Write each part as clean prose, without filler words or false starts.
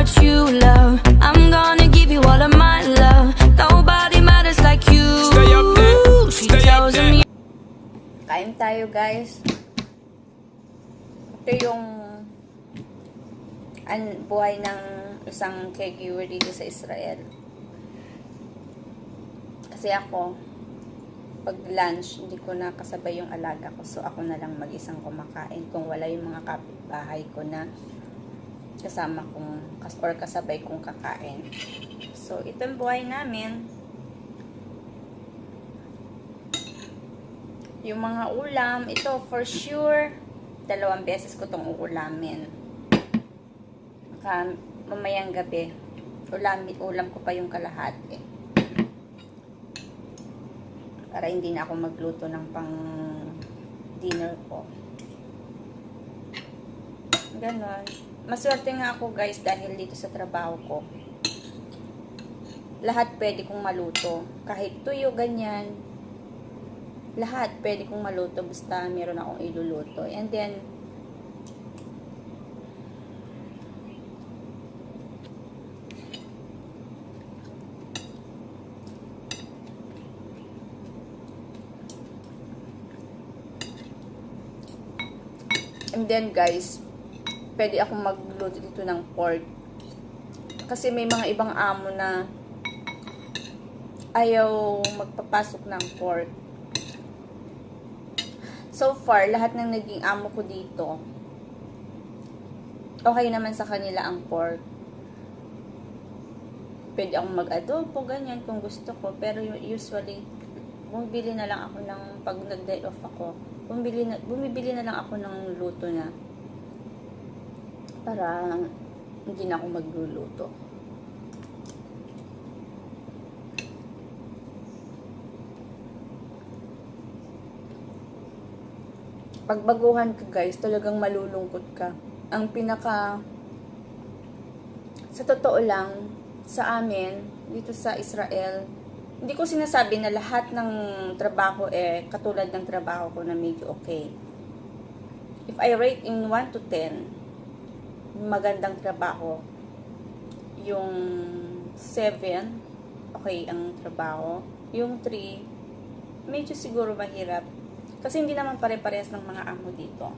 much you love. I'm gonna give you all of my love. Nobody matters like you. Stay up there. She Stay up tells there. me. Kain tayo, guys. Ito yung buhay ng isang caregiver dito sa Israel. Kasi ako, pag lunch, hindi ko na kasabay yung alaga ko. So, ako na lang mag-isang kumakain kung wala yung mga kapitbahay ko na kasama kong, or kasabay kong kakain. So, itong buhay namin. Yung mga ulam, ito for sure, 2 beses ko itong uulamin. Mamayang gabi, ulam ko pa yung kalahati. Para hindi na ako magluto ng pang dinner ko. Ganon. Maswerte nga ako, guys, dahil dito sa trabaho ko. Lahat pwede kong maluto. Kahit tuyo, ganyan. Lahat pwede kong maluto basta meron akong iluluto. And then, guys, pwede akong magluto dito ng pork. Kasi may mga ibang amo na ayaw magpapasok ng pork. So far, lahat ng naging amo ko dito, okay naman sa kanila ang pork. Pwede akong mag-adobo, ganyan, kung gusto ko. Pero usually, bumibili na lang ako ng, pag nag-day off ako, bumibili na lang ako ng luto na. Para hindi na ako magluluto. Pagbaguhan ka, guys, talagang malulungkot ka. Ang sa totoo lang, sa amin, dito sa Israel, hindi ko sinasabi na lahat ng trabaho katulad ng trabaho ko na medyo okay. If I rate in 1 to 10, magandang trabaho. Yung 7, okay ang trabaho. Yung 3, medyo siguro mahirap. Kasi hindi naman pare-parehas ng mga amo dito.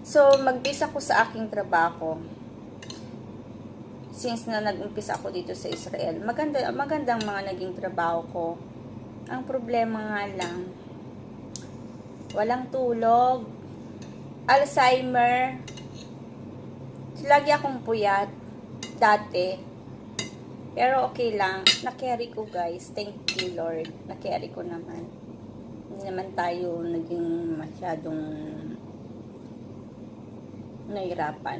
So, mag-base ako sa aking trabaho. Since na nag-umpisa ako dito sa Israel, magandang mga naging trabaho ko. Ang problema nga lang, walang tulog, Alzheimer, lagi akong puyat, dati. Pero okay lang, na-carry ko, guys. Thank you, Lord. Na-carry ko naman. Hindi naman tayo naging masyadong nahirapan.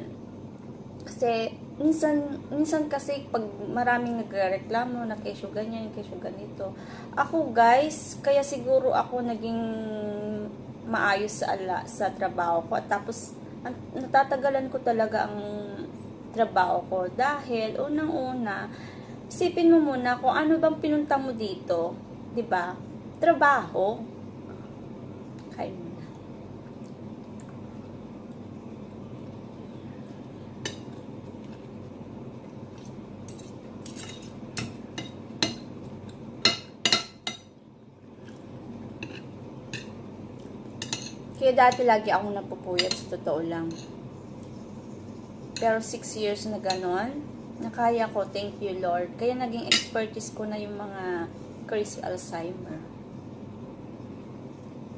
Kasi, minsan kasi pag maraming nagreklamo na kesyo ganyan, kesyo ganito. Ako, guys, kaya siguro ako naging maayos sa trabaho ko. At tapos, natatagalan ko talaga ang trabaho ko. Dahil, unang-una, isipin mo muna kung ano bang pinunta mo dito. 'Di ba? Trabaho. Kain mo na. Kaya dati lagi akong napupuyat, sa totoo lang. Pero 6 years na ganon, nakaya ko, thank you Lord. Kaya naging expertise ko na yung mga crazy Alzheimer.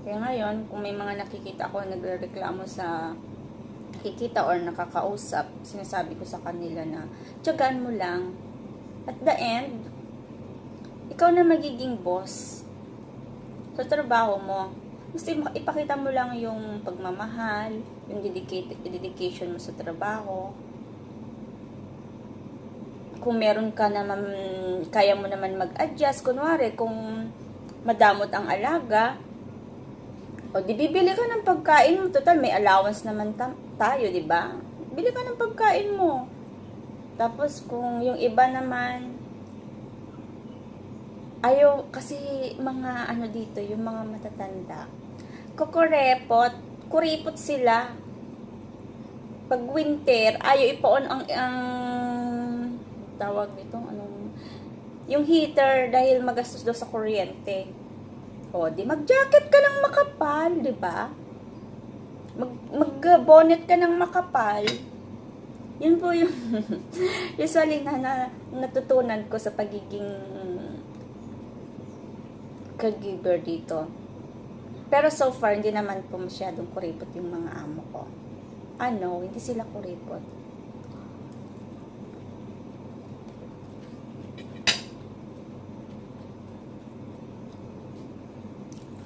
Kaya ngayon, kung may mga nakikita ko nagrereklamo sa nakikita or nakakausap, sinasabi ko sa kanila na tiyagaan mo lang. At the end, ikaw na magiging boss sa trabaho mo. Basta ipakita mo lang yung pagmamahal, yung dedication mo sa trabaho. Kung meron ka naman, kaya mo naman mag-adjust. Kunwari, kung madamot ang alaga, o di bibili ka ng pagkain mo. Total, may allowance naman tayo, di ba? Bili ka ng pagkain mo. Tapos, kung yung iba naman, ayaw, kasi mga ano dito, yung mga matatanda, kuripot sila. pag winter, ayaw ipa-on ang tawag nito, yung heater dahil magastos daw sa kuryente. O, di mag-jacket ka ng makapal, di ba? Mag-bonnet ka ng makapal. Yun po yung usually na natutunan ko sa pagiging caregiver dito. Pero so far, hindi naman po masyadong kuripot yung mga amo ko. Hindi sila kuripot.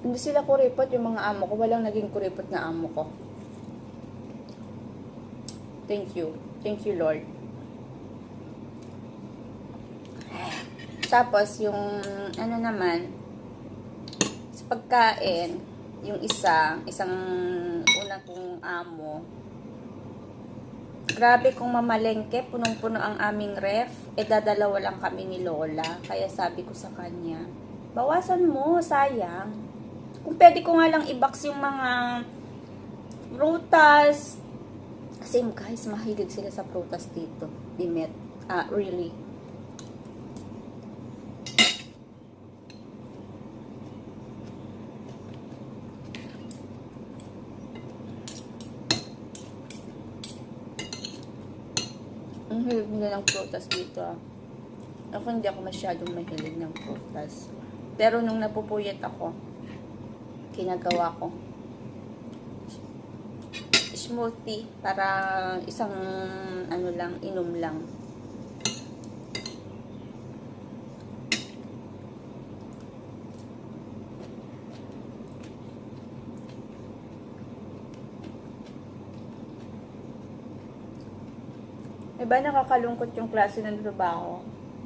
Hindi sila kuripot yung mga amo ko. Walang naging kuripot na amo ko. Thank you. Thank you, Lord. Tapos, yung naman, sa pagkain, yung isang una kong amo, grabe kung mamalengke, punong-puno ang aming ref, dadalawa lang kami ni Lola. Kaya sabi ko sa kanya, bawasan mo, sayang. Kung pwede ko nga lang i-box yung mga prutas. Kasi guys, mahilig sila sa prutas dito. Really. Ang hilig nila ng prutas dito. Ako hindi ako masyadong mahilig ng prutas. Pero nung napupuyat ako, ginagawa ko smoothie para isang inom lang. Diba nakakalungkot yung klase ng trabaho?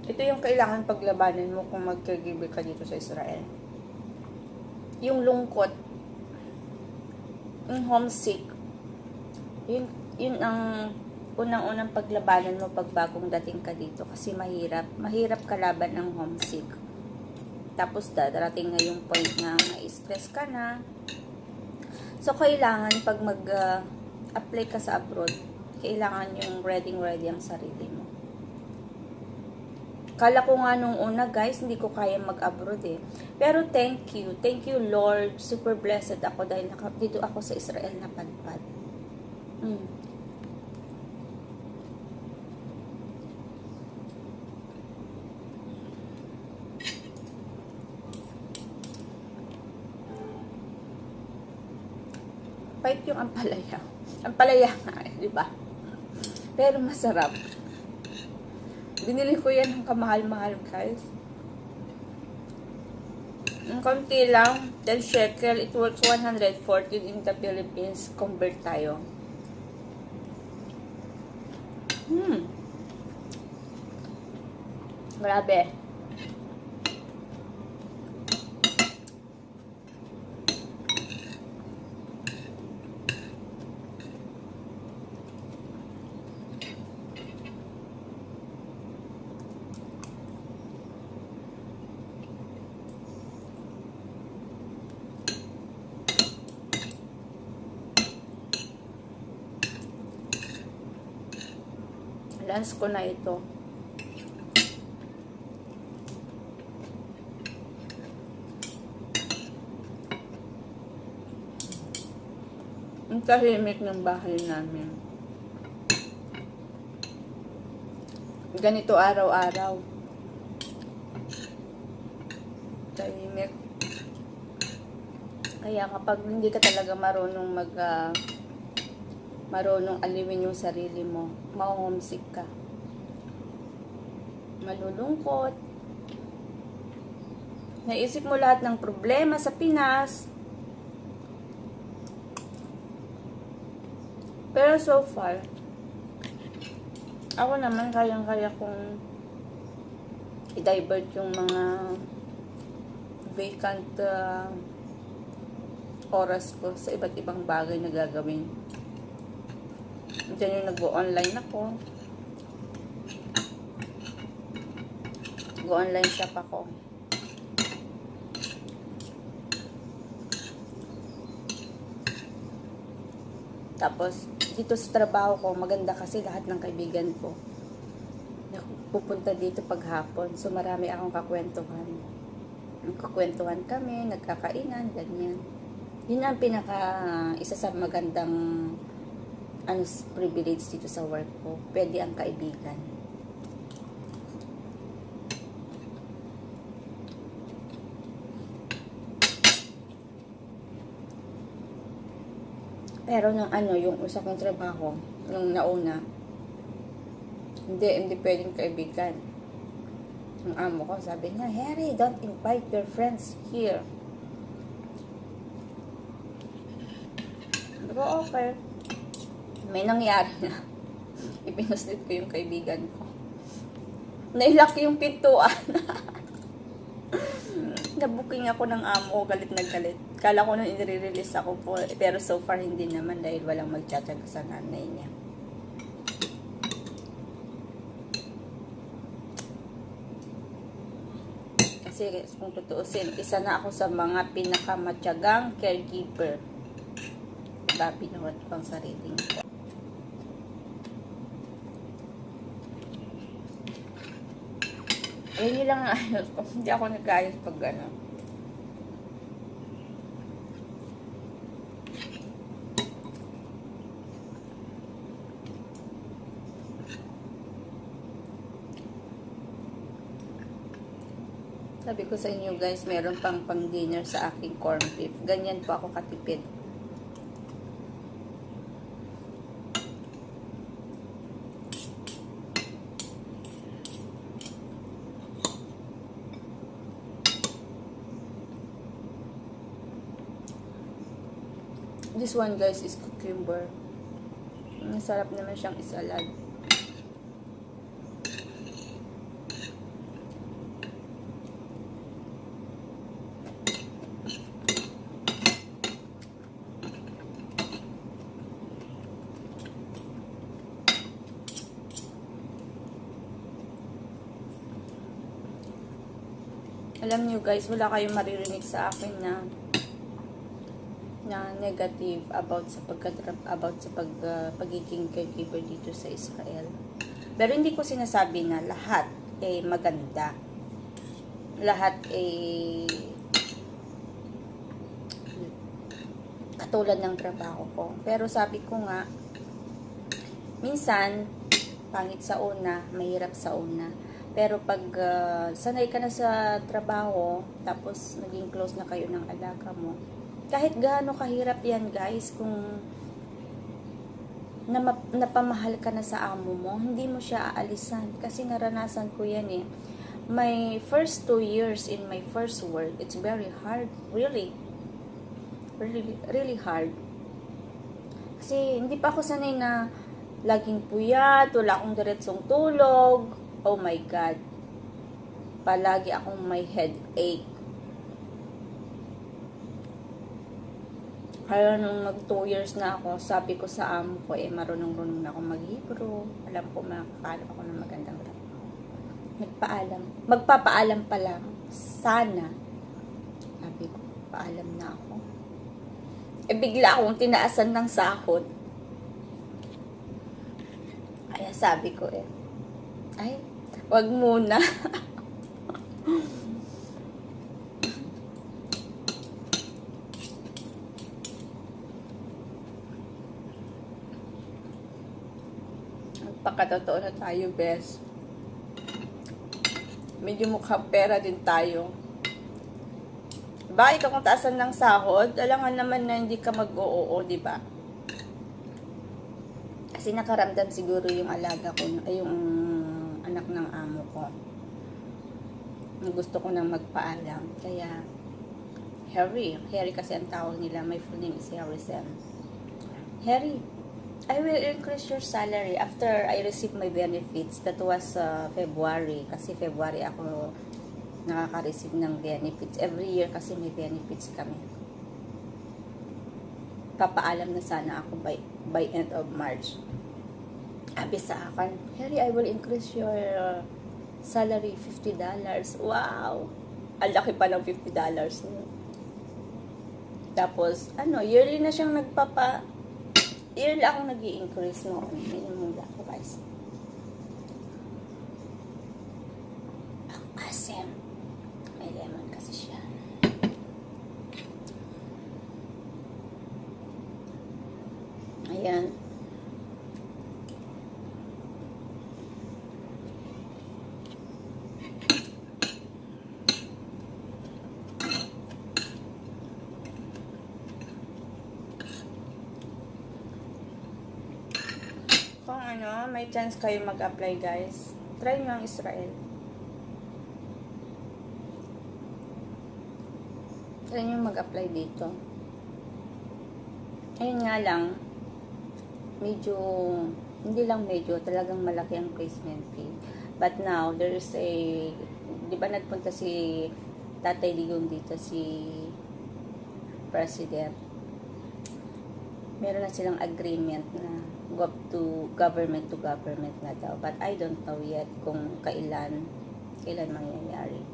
Ito yung kailangan paglabanan mo kung mag-caregiver ka dito sa Israel. Yung lungkot, yung homesick, yun ang unang-unang paglabanan mo pag bagong dating ka dito. Kasi mahirap kalaban ng homesick. Tapos darating na yung point na ma-stress ka na. So, kailangan pag mag-apply ka sa abroad, kailangan yung ready ang sarili mo. Kala ko nga nung una, guys, hindi ko kaya mag-abroad eh. Pero thank you Lord, super blessed ako dahil dito ako sa Israel napadpad. Pahit yung ampalaya. Ampalaya nga, di ba? Pero masarap. Binili ko yan ng kamahal-mahal, guys. Ang konti lang, 10 shekel, it works 114 in the Philippines. Convert tayo. Grabe. Lance ko na ito. Ang tahimik ng bahay namin. Ganito araw-araw. Tahimik. Kaya kapag hindi ka talaga marunong marunong aliwin yung sarili mo, ma-homesick ka. Malulungkot. Naisip mo lahat ng problema sa Pinas. Pero so far, ako naman kayang-kaya kong i-divert yung mga vacant oras ko sa iba't ibang bagay na gagawin. Diyan yung nag-online ako. Nag-online shop ako. Tapos, dito sa trabaho ko, maganda kasi lahat ng kaibigan ko pupunta dito paghapon. So, marami akong kakwentuhan. Nagkakwentuhan kami, nagkakainan, ganyan. Yun ang isa sa magandang privilege dito sa work ko. Pwede ang kaibigan. Pero nung yung isa kong trabaho, yung nauna, hindi pwedeng kaibigan. Ang amo ko, sabi niya, Harry, don't invite your friends here. Pero okay. May nangyari na. Ipinuslit ko yung kaibigan ko. Nailak yung pintuan. Nabuking ako ng amo ko, galit na galit. Kala ko nung inire-release ako po, pero so far hindi naman dahil walang magtsatsaga sa nanay niya. Kasi kung tutuusin, isa na ako sa mga pinakamatyagang caregiver. Diba, pinuhat ko ang sarili ko. Ayun lang ang ayos ko. Hindi ako nag-ayos pag gano'n. Sabi ko sa inyo guys, meron pang dinner sa aking corned beef. Ganyan po ako katipid. This one guys is cucumber. Masarap naman siyang isalad. Alam niyo guys, wala kayong maririnig sa akin na negative about sa pagiging caregiver dito sa Israel. Pero hindi ko sinasabi na lahat maganda. Lahat katulad ng trabaho ko. Pero sabi ko nga, minsan pangit sa una, mahirap sa una. Pero pag sanay ka na sa trabaho, tapos naging close na kayo ng alaga mo, kahit gaano kahirap yan guys, kung napamahal ka na sa amo mo, hindi mo siya aalisan. Kasi naranasan ko yan eh. My first 2 years in my first work, it's very hard. Really hard. Kasi hindi pa ako sanay na laging puyat, wala akong diretsong tulog. Oh my God. Palagi akong may headache. Kaya nung mag 2 years na ako, sabi ko sa amo ko, marunong na ako maghibro. Alam ko, makakala ako ng magandang trabaho. Magpapaalam pa lang. Sana. Sabi ko, paalam na ako. Bigla akong tinaasan ng sahod. Kaya sabi ko ay, wag muna. Pagkatotoo na tayo, best. Medyo mukhang pera din tayo. Bakit kung taasan ng sahod, alangan naman na hindi ka mag-oo, di ba? Kasi nakaramdam siguro yung alaga ko, yung anak ng amo ko. Gusto ko nang magpaalam. Kaya, Harry kasi ang tawag nila. My full name is Harrison. Harry, I will increase your salary after I receive my benefits. That was February. Kasi February ako nakaka-receive ng benefits. Every year kasi may benefits kami. Papaalam na sana ako by end of March. Sabi sa akin, Harry, I will increase your salary $50. Wow! Ang laki pa ng $50 niyo. Tapos, yearly na siyang Yun lang akong nag-i-increase noon. Minimum lang ako, guys. Ang asim. May lemon kasi siya. Ayan. Kung ano, may chance kayo mag-apply, guys, try nyo ang Israel. Try nyo mag-apply dito. Ayun nga lang, medyo, hindi lang medyo, talagang malaki ang placement fee. But now, there's a, di ba nagpunta si Tatay Digong dito, si President. Meron na silang agreement na government to government na daw. But I don't know yet kung kailan mangyayari.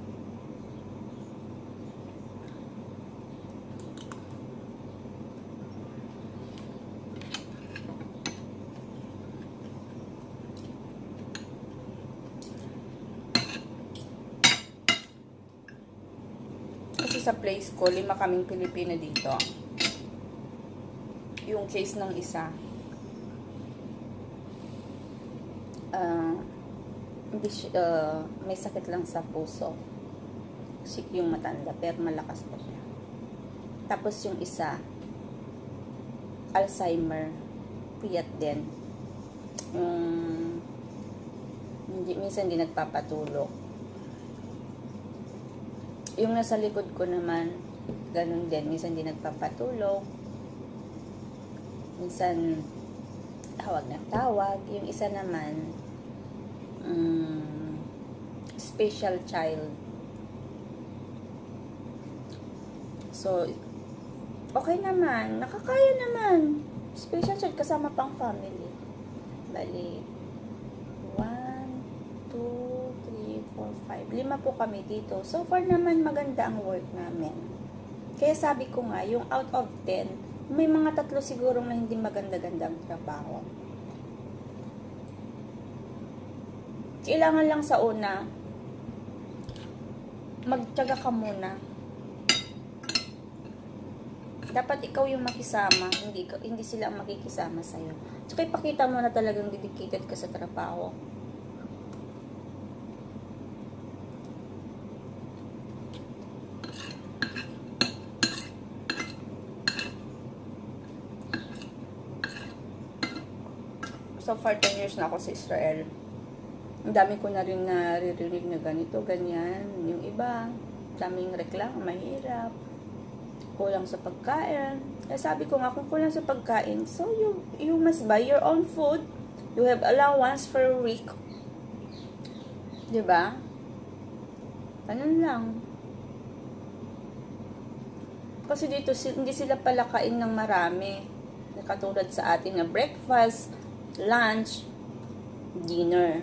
Kasi sa place ko, 5 kaming Pilipino dito. Yung case ng isa, may sakit lang sa puso. Sick yung matanda, pero malakas pa siya. Tapos yung isa, Alzheimer, piyat din. Minsan hindi nagpapatulog. Yung nasa likod ko naman, ganun din. Minsan hindi nagpapatulog. Minsan, tawag ng tawag. Yung isa naman, special child. So, okay naman. Nakakaya naman. Special child kasama pang family. Bali, 1, 2, 3, 4, 5. 5 po kami dito. So far naman maganda ang work namin. Kaya sabi ko nga, yung out of 10, may mga 3 siguro na hindi maganda-ganda ang trabaho. Kailangan lang sa una, magtiyaga ka muna. Dapat ikaw yung makisama, hindi sila ang makikisama sa'yo. Tsaka ipakita mo na talagang dedicated ka sa trabaho. So far 10 years na ako sa Israel. Ang dami ko na rin naririnig na ganito, ganyan. Yung iba, daming reklamo, mahirap. Kulang sa pagkain. Kaya sabi ko nga, kung kulang sa pagkain, so you must buy your own food. You have allowance for a week. Diba? Ganun lang. Kasi dito, hindi sila palakain ng marami. Katulad sa atin na breakfast, lunch, dinner.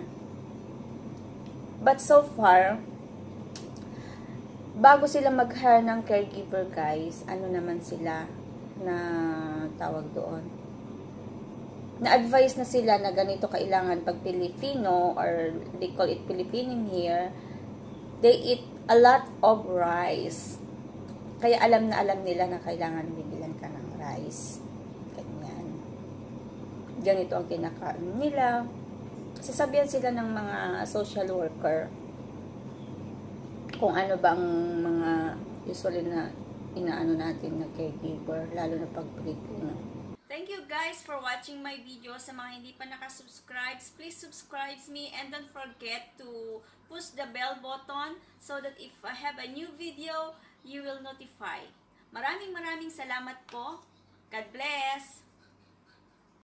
But so far, bago sila mag-hire ng caregiver, guys, ano naman sila na tawag doon? Na-advise na sila na ganito kailangan pag Filipino, or they call it Filipino here, they eat a lot of rice. Kaya alam na alam nila na kailangan bibilan ka ng rice. Ganyan. Ganito ang kinakain nila. Sasabihan sila ng mga social worker kung ano ba ang mga usually na inaano natin na caregiver, lalo na pag Pilipino. Thank you guys for watching my video. Sa mga hindi pa nakasubscribe, please subscribe me and don't forget to push the bell button so that if I have a new video, you will notify. Maraming salamat po. God bless!